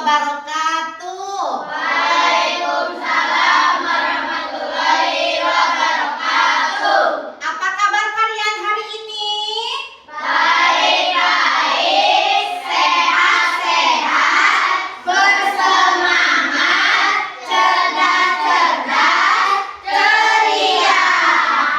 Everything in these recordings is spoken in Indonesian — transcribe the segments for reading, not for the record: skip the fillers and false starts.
wabarakatuh. Waalaikumsalam warahmatullahi wabarakatuh. Apa kabar kalian hari ini? Baik-baik, sehat-sehat, bersemangat, cerdas-cerdas, ceria.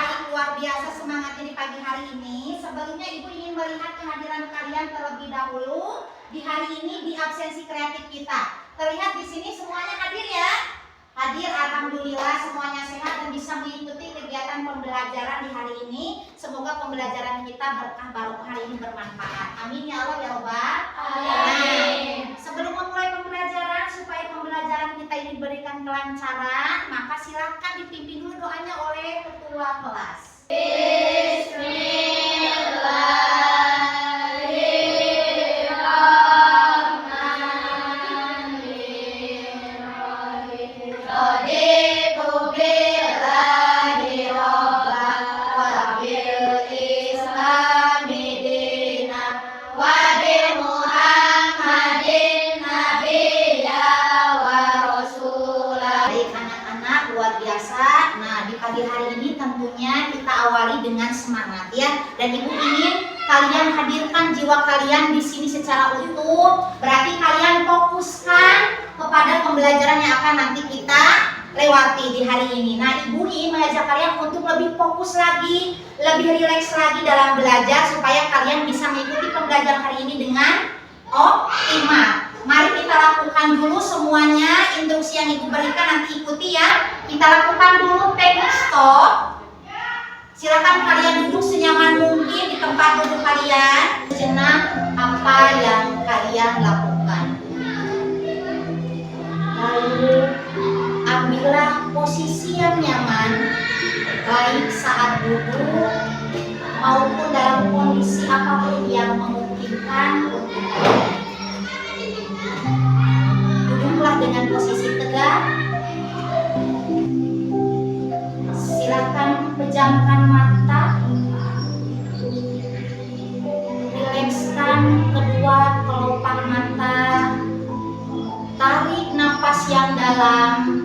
Baik, luar biasa semangatnya di pagi hari ini. Sebelumnya Ibu ingin melihat kehadiran kalian terlebih dahulu di hari ini di absensi kreatif kita. Terlihat di sini semuanya hadir ya? Hadir, alhamdulillah semuanya sehat dan bisa mengikuti kegiatan pembelajaran di hari ini. Semoga pembelajaran kita berkah barokah hari ini bermanfaat. Amin ya Allah ya Rabbal Amin. Sebelum memulai pembelajaran, supaya pembelajaran kita ini diberikan kelancaran, maka silakan dipimpin dulu doanya oleh ketua kelas. Bismillahirrahmanirrahim. Raditu billahi robban wa bil islami dinan wa bi Muhammadin nabiyya wa rasulah. Baik anak-anak, luar biasa. Nah, di pagi hari ini tentunya kita awali dengan semangat ya. Dan Ibu ingin kalian hadirkan jiwa kalian di sini secara utuh. Berarti kalian fokuskan kepada pembelajaran yang akan nanti kita lewati di hari ini. Nah, Ibu ingin mengajak kalian untuk lebih fokus lagi, lebih rileks lagi dalam belajar supaya kalian bisa mengikuti pembelajaran hari ini dengan optimal. Mari kita lakukan dulu semuanya instruksi yang Ibu berikan, nanti ikuti ya. Kita lakukan dulu teknik stop. Silakan kalian duduk senyaman mungkin di tempat duduk kalian. Sejenak apa yang kalian lakukan. Lalu ambillah posisi yang nyaman, baik saat duduk maupun dalam kondisi apapun yang memungkinkan untuk kalian. Duduklah dengan posisi tegak. Silakan pejamkan mata. Rilekskan kedua kelopak mata. Tarik napas yang dalam.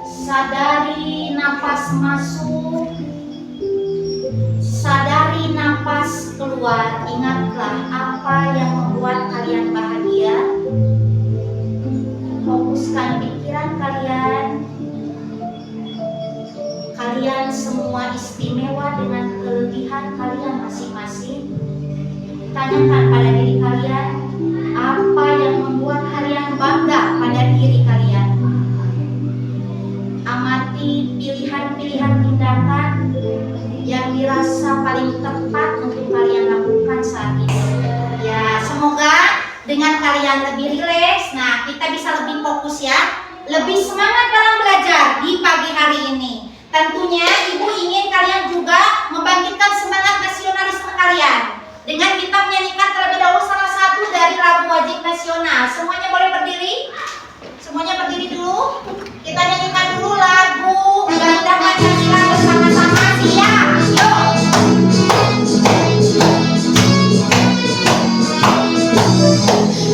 Sadari napas masuk. Sadari napas keluar. Ingatlah apa yang membuat kalian bahagia. Fokuskan pikiran kalian. Kalian semua istimewa dengan kelebihan kalian masing-masing. Tanyakan pada diri kalian, apa yang membuat kalian bangga pada diri kalian. Amati pilihan-pilihan tindakan yang dirasa paling tepat untuk kalian lakukan saat ini. Ya, semoga dengan kalian lebih rileks, nah kita bisa lebih fokus ya, lebih semangat dalam belajar di pagi hari ini. Tentunya Ibu ingin kalian juga membangkitkan semangat nasionalisme kalian dengan kita menyanyikan terlebih dahulu salah satu dari lagu wajib nasional. Semuanya boleh berdiri? Semuanya berdiri dulu. Kita nyanyikan dulu lagu Garuda Pancasila bersama-sama. Siap? Yuk!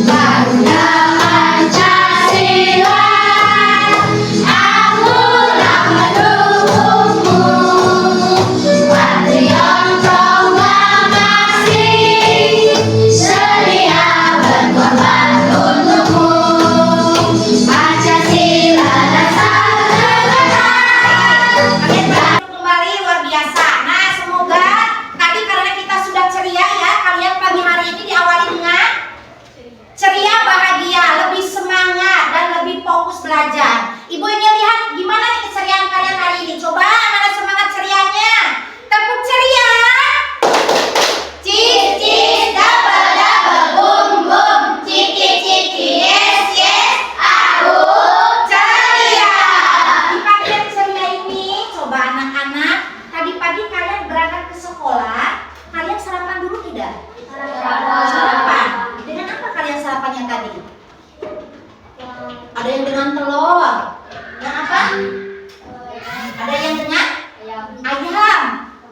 Garuda Pancasila, akulah pendukungmu, patriot proklamasi, sedia berkorban untukmu. Pancasila dasar negara. Kembali luar biasa. Nah, semoga tadi karena kita sudah ceria ya, kalian pagi hari ini diawali dengan ceria, bahagia, lebih semangat dan lebih fokus belajar. Ibu ingin lihat gimana nih keceriaan kalian hari ini. Coba mana semangat cerianya? Tepuk ceria. Cheese, cheese, double, double, boom, boom. Ciki, ciki, yes, yes. Aku ceria. Di pagi yang ceria ini, coba anak-anak, tadi pagi kalian berangkat ke sekolah, kalian sarapan dulu tidak? Sarapan. Dengan apa kalian sarapannya tadi? Ada yang dengan telur. Yang apa? Ada yang dengan ayam.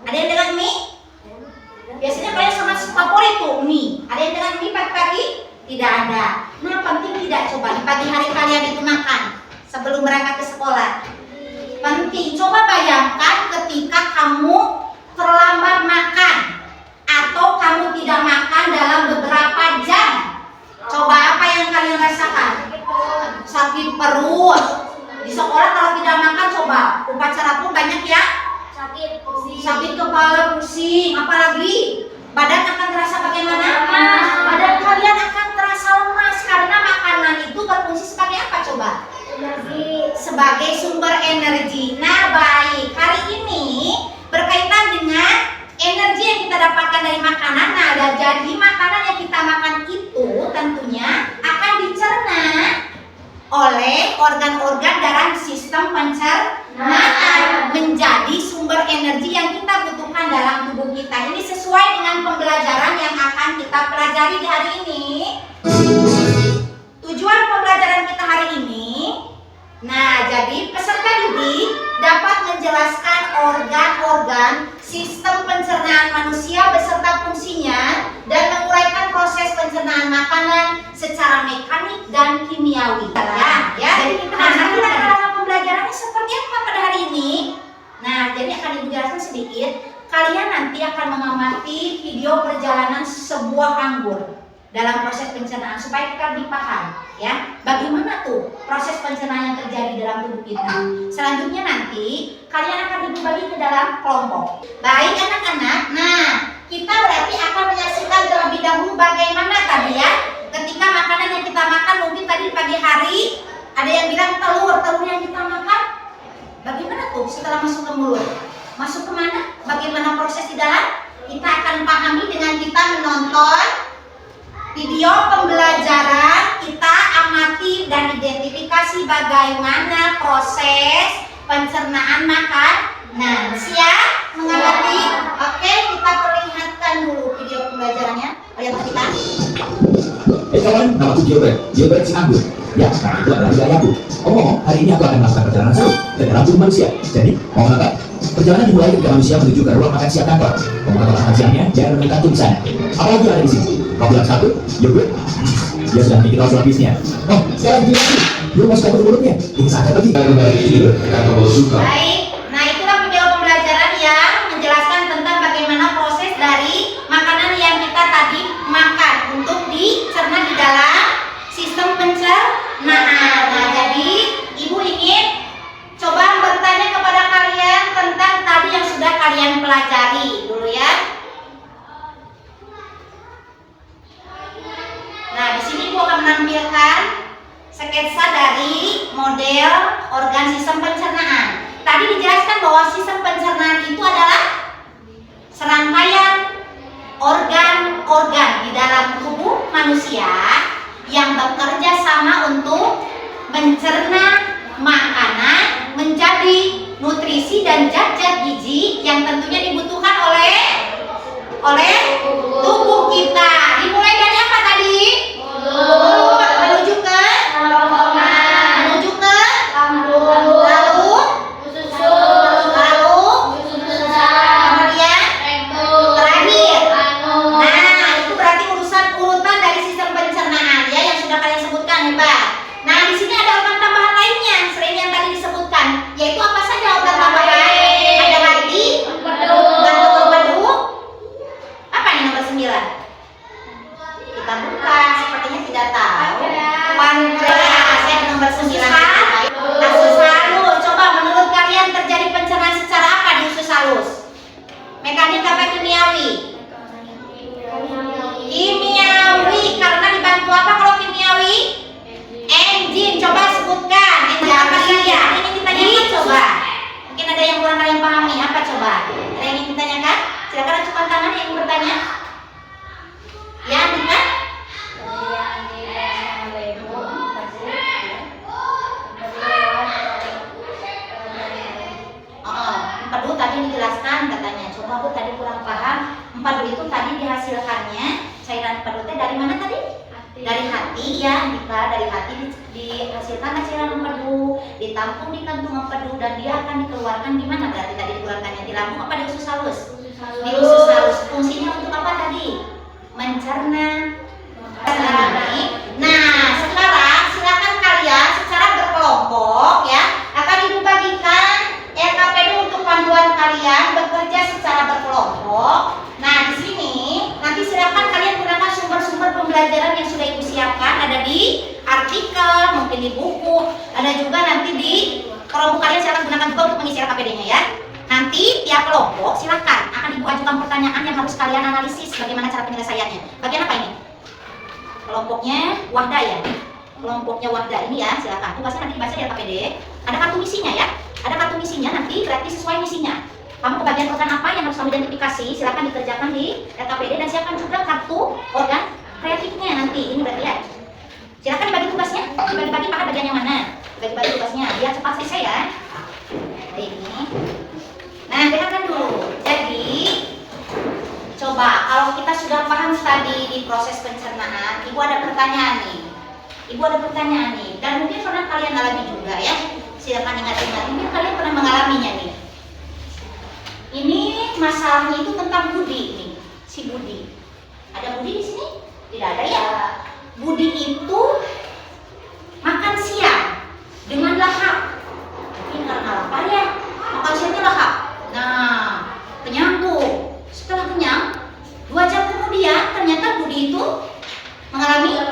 Ada yang dengan mie? Biasanya kalian sama favorit tuh mie. Ada yang dengan mie pagi-pagi? Tidak ada. Nah, penting tidak coba di pagi hari kalian itu makan sebelum berangkat ke sekolah. Penting. Coba bayangkan ketika kamu terlambat makan atau kamu tidak makan dalam beberapa jam. Coba apa yang kalian rasakan? Sakit perut. Di sekolah kalau tidak makan coba upacara pun banyak ya. Sakit kepala, pusing, apalagi badan akan terasa bagaimana? Badan kalian akan terasa lemas karena makanan itu berfungsi sebagai apa coba? Sebagai sumber energi. Nah, baik. Hari ini berkaitan dengan energi yang kita dapatkan dari makanan. Nah, jadi makanan yang kita makan itu tentunya akan dicerna oleh organ-organ dalam sistem pencernaan menjadi sumber energi yang kita butuhkan dalam tubuh kita. Ini sesuai dengan pembelajaran yang akan kita pelajari di hari ini. Tujuan pembelajaran kita hari ini, nah, jadi peserta didik dapat menjelaskan organ-organ sistem pencernaan manusia beserta fungsinya dan menguraikan proses pencernaan makanan secara mekanik dan kimiawi. Ya. Jadi kita nanti dalam pembelajarannya seperti apa pada hari ini? Nah, jadi akan Ibu jelaskan sedikit. Kalian nanti akan mengamati video perjalanan sebuah anggur dalam proses pencernaan supaya kita lebih paham ya bagaimana tuh proses pencernaan yang terjadi dalam tubuh kita. Selanjutnya nanti kalian akan dibagi ke dalam kelompok. Baik anak-anak, nah kita berarti akan menyaksikan terlebih dahulu bagaimana tadi ya ketika makanan yang kita makan mungkin tadi pagi hari ada yang bilang telur yang kita makan bagaimana tuh setelah masuk ke mulut masuk kemana, bagaimana proses di dalam, kita akan pahami dengan kita menonton video pembelajaran. Kita amati dan identifikasi bagaimana proses pencernaan makanan. Siap mengamati? Oke, kita perlihatkan dulu video pembelajarannya. Lihat kita. Kawan, nama aku Gilbert si Anggur. Ya, karena itu adalah wilayahku. Omong, hari ini aku akan melakukan perjalanan seru ke dalam tubuh manusia. Jadi, mau apa? Perjalanan dimulai ketika manusia menuju ke ruang makan siang kantor. Kamu kata makan siangnya, jangan menemukan tuh di sana. Apa lagi yang ada di sini? Kau bilang satu, yogurt. Dia sudah bikin lauk lapisnya. Oh, sekarang gini lagi. Belum masuk ke mulutnya. Ini sangat lagi. Baik, nah itulah video pembelajaran yang menjelaskan tentang bagaimana proses dari makanan yang kita tadi makan untuk dicerna di dalam sistem pencernaan. Nah, jadi Ibu ingin coba bertanya kepada kalian tentang tadi yang sudah kalian pelajari dulu ya. Nah, di sini Ibu akan menampilkan sketsa dari model organ sistem pencernaan. Tadi dijelaskan bahwa sistem pencernaan itu adalah serangkaian organ-organ di dalam tubuh manusia yang bekerja sama untuk mencerna makanan menjadi nutrisi dan zat-zat gizi yang tentunya dibutuhkan oleh tubuh kita. Dimulai dari apa tadi? Menuju ke lambung, lalu kemudian terakhir. Nah, itu berarti urutan dari sistem pencernaan ya yang sudah kalian sebutkan hebat. Nah, di sini ada organ tambahan lainnya selain yang tadi disebutkan, yaitu apa saja organ tambahan? Ada hati, empedu. Apa nih nomor 9? Kita buka, sepertinya tidak tahu. Pankreas yang nomor 9. Usus halus. Coba menurut kalian terjadi pencernaan secara apa di usus halus? Mekanik apa kimiawi? Kimiawi. Karena dibantu apa kalau kimiawi? Enzim. Coba sebutkan. Enzim apa saja? Ini ditanya coba. Mungkin ada yang kurang kalian pahami. Apa coba? Ada yang ingin ditanyakan? Silakan ajukan tangan yang ingin bertanya. Ya, bukan? Empedu tadi dijelaskan katanya. Coba Bu tadi kurang paham. Empedu itu tadi dihasilkannya cairan empedu teh dari mana tadi? Dari hati ya, Dika. Dari hati dihasilkan cairan empedu, ditampung di kantung empedu dan dia akan dikeluarkan di mana? Berarti tadi dikeluarkannya di lambung apa di usus halus? Di usus halus. Fungsinya untuk apa tadi? Mencerna. Ini mengisi LKPD-nya ya. Nanti tiap kelompok silakan akan Ibu ajukan pertanyaan yang harus kalian analisis bagaimana cara penyelesaiannya. Bagian apa ini? Kelompoknya Wahda ya. Kelompoknya Wahda ini ya, silakan. Tugasnya nanti dibaca di LKPD. Ada kartu misinya ya. Ada kartu misinya nanti berarti sesuai misinya. Kamu kebagian organ apa yang harus kamu identifikasi, silakan dikerjakan di LKPD dan siapkan juga kartu organ kreatifnya nanti. Ini berarti ya. Silakan dibagi tugasnya, dibagi-bagi pakai bagian yang mana? Dibagi-bagi tugasnya, biar cepat selesai ya. Ini. Nah, dengarkan dulu. Jadi, coba kalau kita sudah paham tadi di proses pencernaan, Ibu ada pertanyaan nih. Ibu ada pertanyaan nih, dan mungkin pernah kalian alami juga ya. Silakan ingat-ingat, mungkin kalian pernah mengalaminya nih. Ini masalahnya itu tentang Budi nih, si Budi. Ada Budi di sini? Tidak ada ya. Budi itu makan siang dengan lahap. Ini karena lapar ya, makan siangnya lahap. Nah, kenyang tuh. Setelah kenyang, 2 jam kemudian ternyata Budi itu mengalami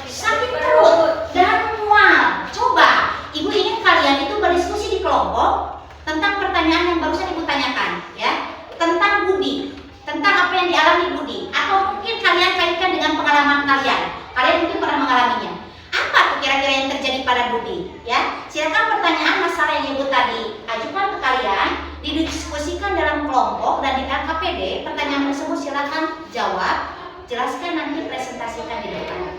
sakit perut dan mual. Coba, Ibu ingin kalian itu berdiskusi di kelompok tentang pertanyaan yang barusan Ibu tanyakan, ya, tentang Budi, tentang apa yang dialami Budi, atau mungkin kalian kaitkan dengan pengalaman kalian. Kalian mungkin pernah mengalaminya. Apa tuh kira-kira yang terjadi pada Budi? Ya, silakan pertanyaan masalah yang Ibu tadi ajukan ke kalian, didiskusikan dalam kelompok dan di LKPD. Pertanyaan tersebut silakan jawab, jelaskan nanti presentasikan di depan,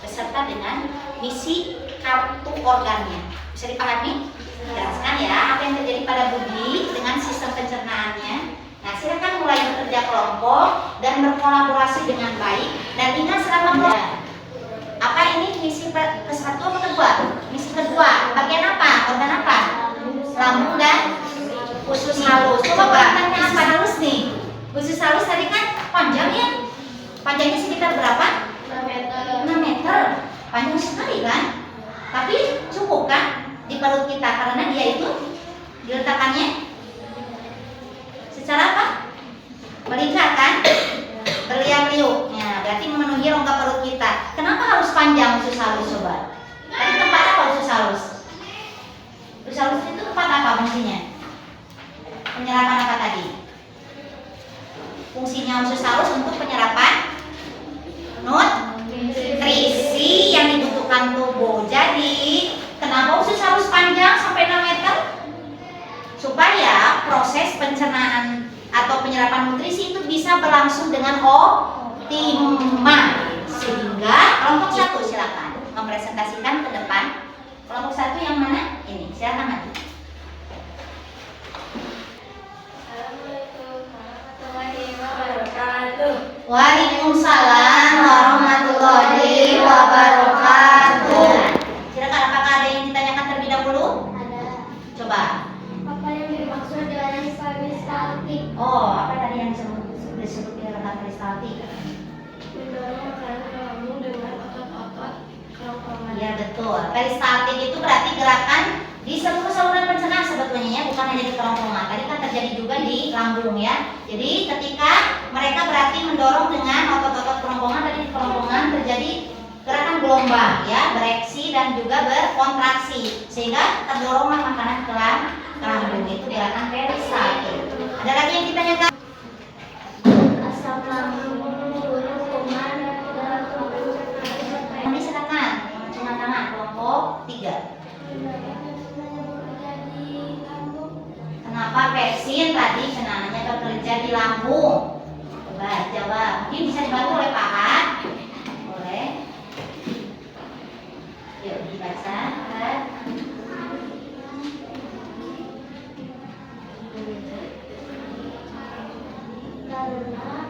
beserta dengan misi kartu organnya. Bisa dipahami? Jelaskan ya apa yang terjadi pada Budi dengan sistem pencernaannya. Nah, silakan mulai bekerja kelompok dan berkolaborasi dengan baik. Dan ingat selama belajar. Apa ini misi ke-1 atau kedua? Misi kedua. Bagian apa? Organ apa? Lambung dan usus halus. Coba pertanyaan apa halus nih? Usus halus tadi kan panjang ya? Panjangnya sekitar berapa? 6 meter. 6 meter. Panjang sekali kan? Tapi cukup kan di perut kita karena dia itu diletakkannya secara apa? Melingkar kan? Berliam-liuk. Ya, berarti memenuhi rongga perut kita. Kenapa harus panjang usus halus coba? Tadi tempat apa usus halus? Usus halus itu tempat apa fungsinya? Penyerapan apa tadi? Fungsinya usus halus untuk penyerapan nutrisi yang dibutuhkan tubuh. Jadi, kenapa usus halus panjang sampai 6 meter? Supaya proses pencernaan atau penyerapan nutrisi itu bisa berlangsung dengan optimal. Sehingga kelompok 1 silakan mempresentasikan ke depan. Kelompok 1 yang mana? Ini, silakan maju. Assalamualaikum warahmatullahi wabarakatuh. Waalaikumsalam warahmatullahi wabarakatuh. Silakan, apakah ada yang ditanyakan terlebih dahulu? Ada. Coba. Apa yang dimaksud dengan peristaltik? Oh, apa tadi yang disebut gerakan peristaltik? Mendorong makanan ke lambung dengan otot-otot kerongkongan. Iya betul. Peristaltik itu berarti gerakan di seluruh saluran pencernaan sebetulnya ya, bukan hanya di kerongkongan. Tadi kan terjadi juga di lambung ya. Jadi ketika mereka berarti mendorong dengan otot-otot kerongkongan, tadi di kerongkongan terjadi gerakan gelombang ya, bereaksi dan juga berkontraksi sehingga terdoronglah makanan ke lambung. Itu gerakan peristaltik. Ada lagi yang ditanyakan? Asam lambung turun kuman dalam pencernaan. Nanti silakan mengacungkan tangan kelompok 3. Kenapa pepsin tadi cenananya bekerja di lambung? Coba jawab. Mungkin bisa dibantu oleh Pak A. Boleh. Yuk dibaca. Karena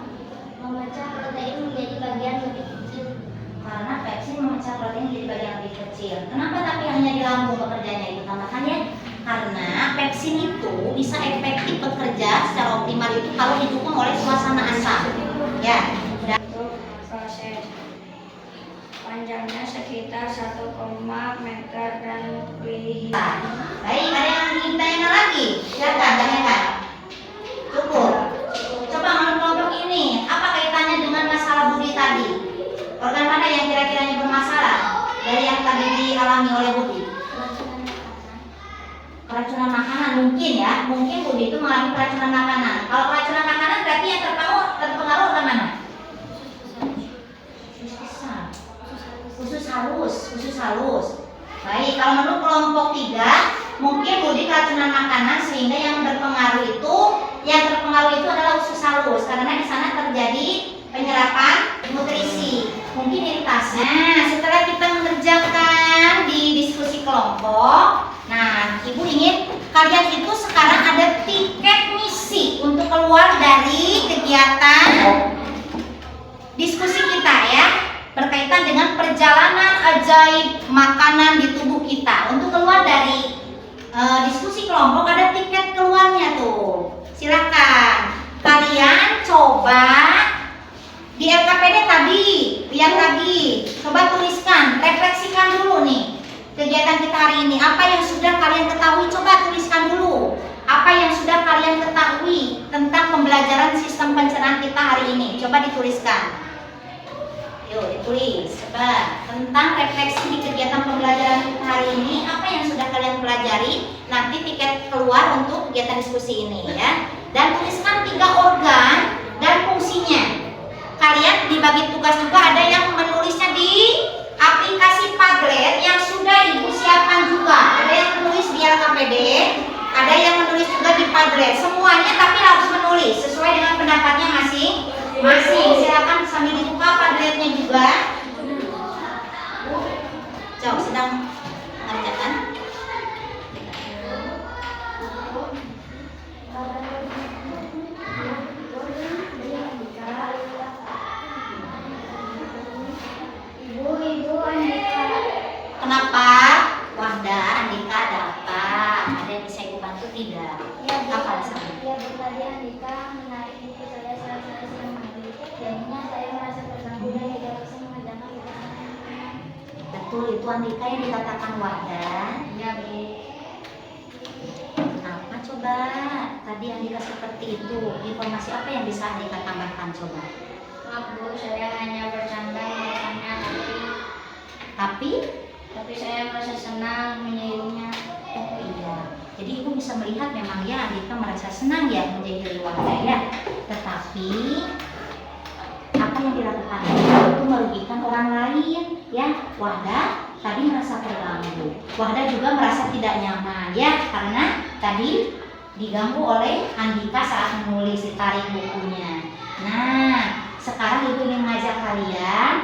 memecah protein menjadi bagian lebih kecil. Karena pepsin memecah protein menjadi bagian lebih kecil. Kenapa tapi hanya di lambung bekerjanya itu? Tambahkannya karena pepsin itu bisa efektif bekerja secara optimal itu kalau didukung oleh suasana asam. Ya. Untuk proses panjangnya sekitar 1, meter dan lebih. Baik, ada yang ingin tanyakan lagi? Silakan tanyakan. Cukup. Coba menurut kelompok ini, apa kaitannya dengan masalah Budi tadi? Organ mana yang kira-kiranya bermasalah dari yang tadi dialami oleh Budi? Keracunan makanan mungkin ya. mengurangi keracunan makanan. Kalau keracunan makanan berarti yang terpengaruh ke mana? Usus halus. Baik, kalau menurut kelompok 3, mungkin Budi keracunan makanan sehingga yang terpengaruh itu adalah usus halus karena di sana terjadi penyerapan nutrisi, mungkin iritasi. Nah, setelah kita mengerjakan di diskusi kelompok, nah, Ibu ingin kalian itu sekarang ada tiket misi untuk keluar dari kegiatan diskusi kita ya, berkaitan dengan perjalanan ajaib makanan di tubuh kita. Untuk keluar dari diskusi kelompok ada tiket keluarnya tuh. Silakan kalian coba di LKPD tadi, lihat lagi, coba tuliskan, refleksikan dulu nih kegiatan kita hari ini. Apa yang sudah kalian ketahui, coba tuliskan dulu. Apa yang sudah kalian ketahui tentang pembelajaran sistem pencernaan kita hari ini, coba dituliskan. Yuk ditulis, coba tentang refleksi di kegiatan pembelajaran kita hari ini. Apa yang sudah kalian pelajari? Nanti tiket keluar untuk kegiatan diskusi ini ya. Dan tuliskan 3 organ dan fungsinya. Kalian dibagi tugas juga, ada yang menulisnya di aplikasi Padlet yang sudah Ibu siapkan juga. Ada yang menulis di LKPD, ada yang menulis juga di Padlet. Semuanya tapi harus menulis sesuai dengan pendapatnya masing-masing. Silakan sambil dibuka Padletnya juga. Coba sedang mengerjakan. Kenapa? Wahda, Andika, ada apa? Ada yang bisa Ibu bantu tidak? Apa alasannya? Ya, tadi Andika menarik buku saya saat saya sedang mandi. Jadinya saya merasa terganggu dan tidak bisa mengerjakan tugas saya. Betul, itu Andika yang dikatakan Wahda. Ya, Bu. Apa coba? Tadi Andika seperti itu. Informasi apa yang bisa Andika tambahkan coba? Maaf Bu, saya hanya bercanda melakukannya, tapi saya merasa senang menyayangnya. Oh iya. Jadi Ibu bisa melihat memang ya Andika merasa senang ya menjadi Wahda ya. Tetapi apa yang dilakukan itu merugikan orang lain ya. Wahda tadi merasa terganggu. Wahda juga merasa tidak nyaman ya karena tadi diganggu oleh Andika saat menulis, ditarik bukunya. Nah, sekarang Ibu ingin mengajak kalian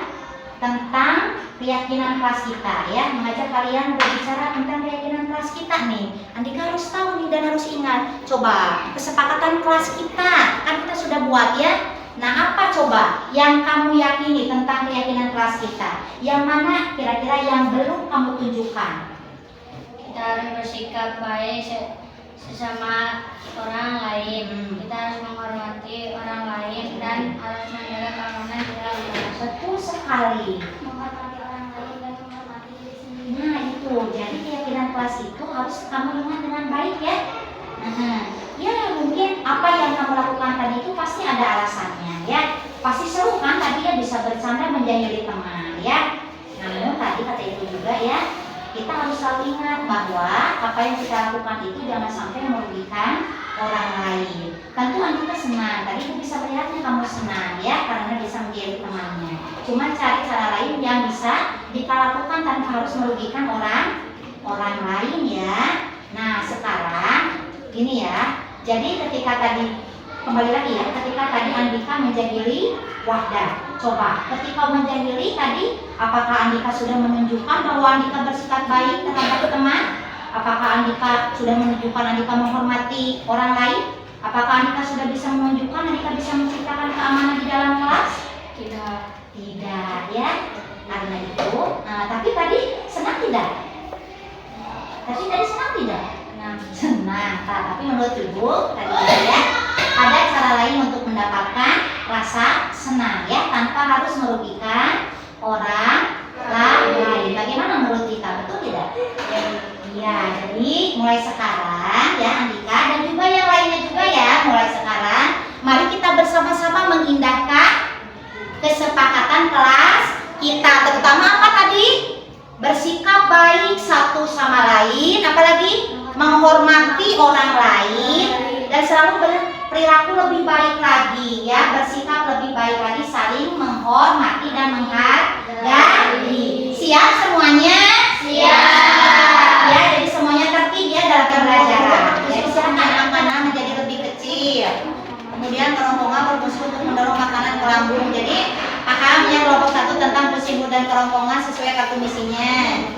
tentang keyakinan kelas kita ya, mengajak kalian berbicara tentang keyakinan kelas kita nih. Andika harus tahu nih dan harus ingat. Coba kesepakatan kelas kita kan kita sudah buat ya. Nah, apa coba yang kamu yakini tentang keyakinan kelas kita? Yang mana kira-kira yang belum kamu tunjukkan? Kita harus bersikap baik sesama orang lain. Kita harus menghormati orang lain dan harus menjaga keamanan di dalam kelas. Betul sekali. Menghormati orang lain dan menghormati diri sendiri. Nah itu, jadi keyakinan kelas itu harus kamu ingat dengan baik ya. Ya mungkin apa yang kamu lakukan tadi itu pasti ada alasannya ya. Pasti seru kan tadi ya, bisa bercanda menjahili teman ya. Namun tadi kata itu juga ya, kita harus selalu ingat bahwa apa yang kita lakukan itu jangan sampai merugikan orang lain. Tentu Andika senang, tadi aku bisa melihatnya kamu senang ya karena bisa menjadi temannya. Cuma cari cara lain yang bisa kita lakukan tanpa harus merugikan orang lain ya. Nah sekarang gini ya, jadi ketika tadi kembali lagi ya, ketika tadi Andika menjahili Wahda, coba ketika menjahili tadi, apakah Andika sudah menunjukkan bahwa Andika bersikap baik terhadap teman? Apakah Andika sudah menunjukkan Andika menghormati orang lain? Apakah Andika sudah bisa menunjukkan Andika bisa menciptakan keamanan di dalam kelas? Tidak ya. Karena itu, tapi tadi senang tidak? Tadi senang tidak? Senang. Tapi menurut Ibu tadi ya, ada cara lain untuk mendapatkan rasa senang ya tanpa harus merugikan orang lain. Bagaimana menurut kita? Betul tidak? Iya, jadi mulai sekarang ya Andika dan juga yang lainnya juga ya, mulai sekarang mari kita bersama-sama mengindahkan kesepakatan kelas kita, terutama apa tadi? Bersikap baik satu sama lain, apalagi menghormati orang lain dan selalu berperilaku lebih baik lagi ya, bersikap lebih baik lagi, saling menghormati dan menghargai. Siap semuanya? Siap. Ya, jadi semuanya tertib ya dalam pembelajaran. Jadi silakan anak-anak menjadi lebih kecil. Kemudian kerongkongan berfungsi untuk mendorong makanan ke lambung. Jadi paham ya kelompok 1 tentang fungsi mulut dan kerongkongan sesuai kartu misinya.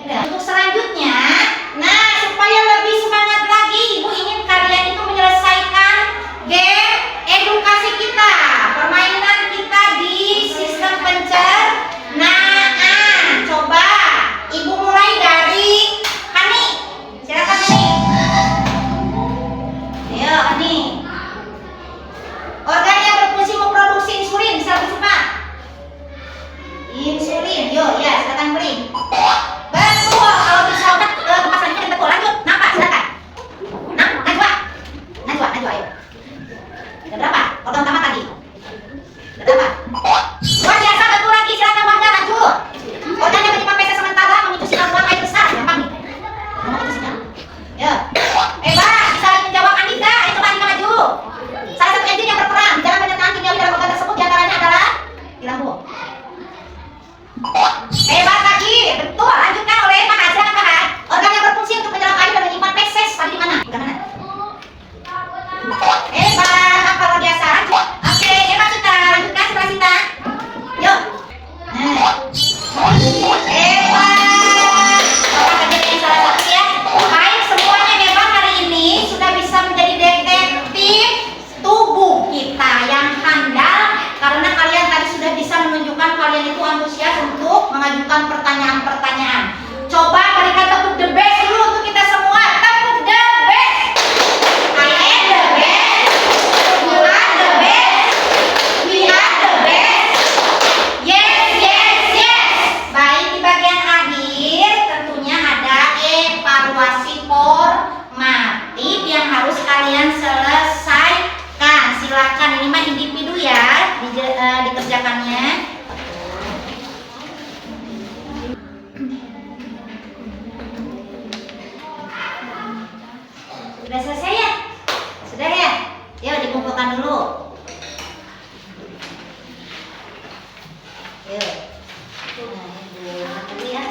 Nah, untuk selanjutnya, nah supaya lebih semangat lagi, Ibu ingin kalian itu menyelesaikan game edukasi kita, permainan kita di sistem pencernaan. Coba Ibu mulai dari Hani, silakan Hani. Ayo Hani. Organ yang berfungsi memproduksi insulin, bisa lebih cepat. Insulin, yuk ya silakan beri. Betul, kalau bisa obat tempat selanjutnya betul. Lanjut, nafas silakan. Najwa, ayo. Ada berapa? Organ utama tadi. Ada berapa? Luar biasa, betul lagi. Silakan Wahda, lanjut. Organ yang menyimpan feses sementara memicu sinar buang air besar. Gampang nih. Ngomong itu sinar. Ya. Hebat, bisa menjawab Andika. Ayo coba Andika maju. Salah satu enzim yang berperan dalam penyertaan kimiawi dalam organ tersebut diantaranya adalah di lambung. Hebat lagi, betul. Lanjutkan oleh Pak Haji, Pak Haji. Organ yang berfungsi untuk menyerap air dan menyimpan feses tadi di mana? Organ mana? Hebat, apa luar biasa? Lanjut. Oke, hebat Sita. Lanjutkan setelah Sita. Yuk. Hebat. Apa kejadian salah satu ya? Baik, semuanya hebat hari ini sudah bisa menjadi detektif tubuh kita yang handal karena kalian tadi sudah bisa menunjukkan kalian itu antusias untuk mengajukan pertanyaan-pertanyaan. Coba berikan tepuk the best dulu untuk kita semua. Tepuk the best. I am the best. You are the best. We are the best. Yes, yes, yes. Baik, di bagian akhir tentunya ada evaluasi formatif yang harus kalian selesaikan. Silakan, ini mah individu ya dikerjakannya. Sudah selesai ya? Sudah ya? Yuk dikumpulkan dulu. Yuk. Nah, dulu ya.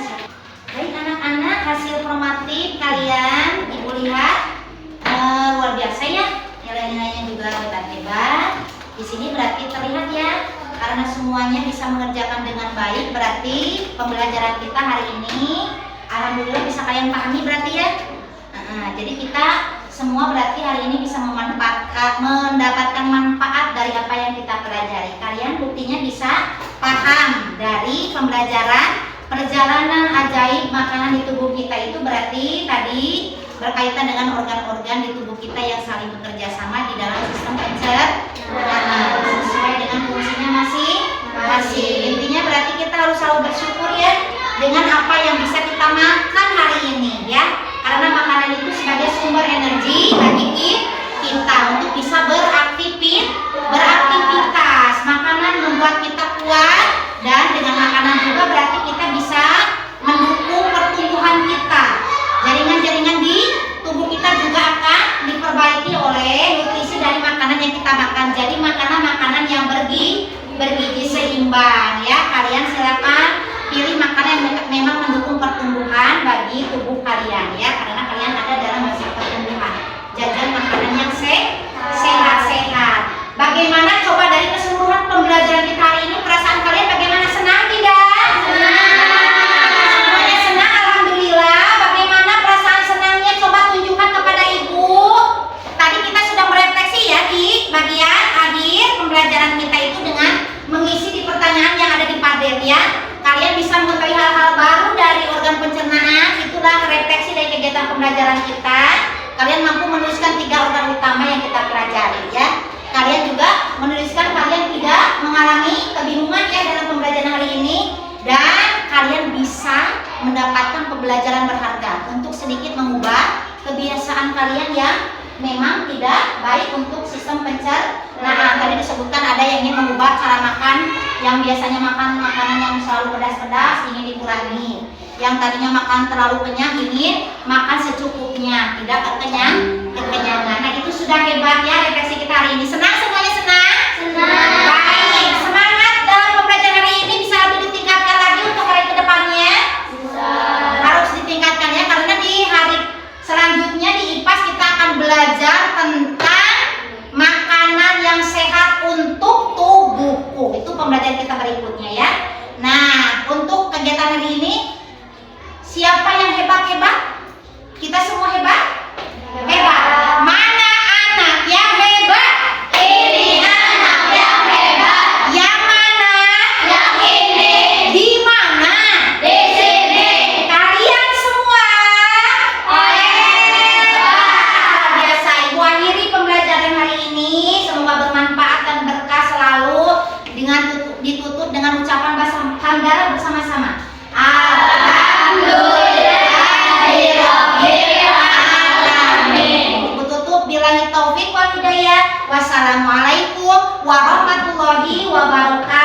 Baik anak-anak, hasil formatif kalian Ibu lihat luar biasa ya. Nilai-nilainya juga hebat-hebat. Di sini berarti terlihat ya, karena semuanya bisa mengerjakan dengan baik, berarti pembelajaran kita hari ini alhamdulillah bisa kalian pahami berarti ya. Jadi kita semua berarti hari ini bisa mendapatkan manfaat dari apa yang kita pelajari. Kalian buktinya bisa paham dari pembelajaran perjalanan ajaib makanan di tubuh kita itu berarti tadi berkaitan dengan organ-organ di tubuh kita yang saling bekerja sama di dalam sistem pencernaan sesuai dengan fungsinya masing-masing. Intinya berarti kita harus selalu bersyukur ya dengan apa yang bisa kita makan hari ini ya, karena makanan itu sebagai sumber energi bagi kita untuk bisa beraktivitas. Makanan membuat kita kuat dan dengan makanan juga berarti kita bisa mendukung pertumbuhan kita. Jaringan-jaringan di tubuh kita juga akan diperbaiki oleh nutrisi dari makanan yang kita makan. Jadi makanan-makanan yang bergizi seimbang ya. Kalian silakan pilih makanan yang memang mendukung pertumbuhan bagi tubuh kalian ya, karena kalian ada dalam masa pertumbuhan. Jajan makanan yang sehat-sehat. Bagaimana coba dari keseluruhan pembelajaran kita hari ini, perasaan kalian bagaimana? Senang tidak? Semuanya senang, alhamdulillah. Bagaimana perasaan senangnya? Coba tunjukkan kepada Ibu. Tadi kita sudah merefleksi ya di bagian akhir pembelajaran kita itu dengan mengisi di pertanyaan yang ada di padet ya. Kalian bisa mengetahui hal-hal baru dari organ pencernaan. Itulah refleksi dari kegiatan pembelajaran kita. Kalian mampu menuliskan 3 organ utama yang kita pelajari ya. Kalian juga menuliskan kalian tidak mengalami kebingungan ya dalam pembelajaran hari ini, dan kalian bisa mendapatkan pembelajaran berharga untuk sedikit mengubah kebiasaan kalian yang memang tidak baik untuk sistem pencernaan. Tadi disebutkan ada yang ingin mengubah cara makan, yang biasanya makan makanan yang selalu pedas-pedas ingin dikurangi. Yang tadinya makan terlalu kenyang ingin makan secukupnya, tidak kekenyangan. Nah, itu sudah hebat ya refleksi kita hari ini. Senang semuanya, senang? Senang. Baik, semangat dalam pembelajaran hari ini. Bisa lebih ditingkatkan lagi untuk hari kedepannya? Harus ditingkatkan ya, karena di hari selanjutnya di IPAS kita akan belajar tentang makanan yang sehat untuk tubuhku. Itu pembelajaran kita berikutnya ya. Nah, untuk kegiatan hari ini, siapa yang hebat-hebat? Kita semua hebat? Hebat. Mana anak yang hebat? Ini anak yang hebat. Yang mana? Yang ini. Di mana? Di sini. Kalian semua Hebat. biasa. Ibu akhiri pembelajaran hari ini. Semoga bermanfaat dan berkah selalu. Dengan ditutup dengan ucapan bahasa hamdalah bersama-sama. Ibu tutup billahi taufik wal hidayah. Wassalamualaikum warahmatullahi wabarakatuh.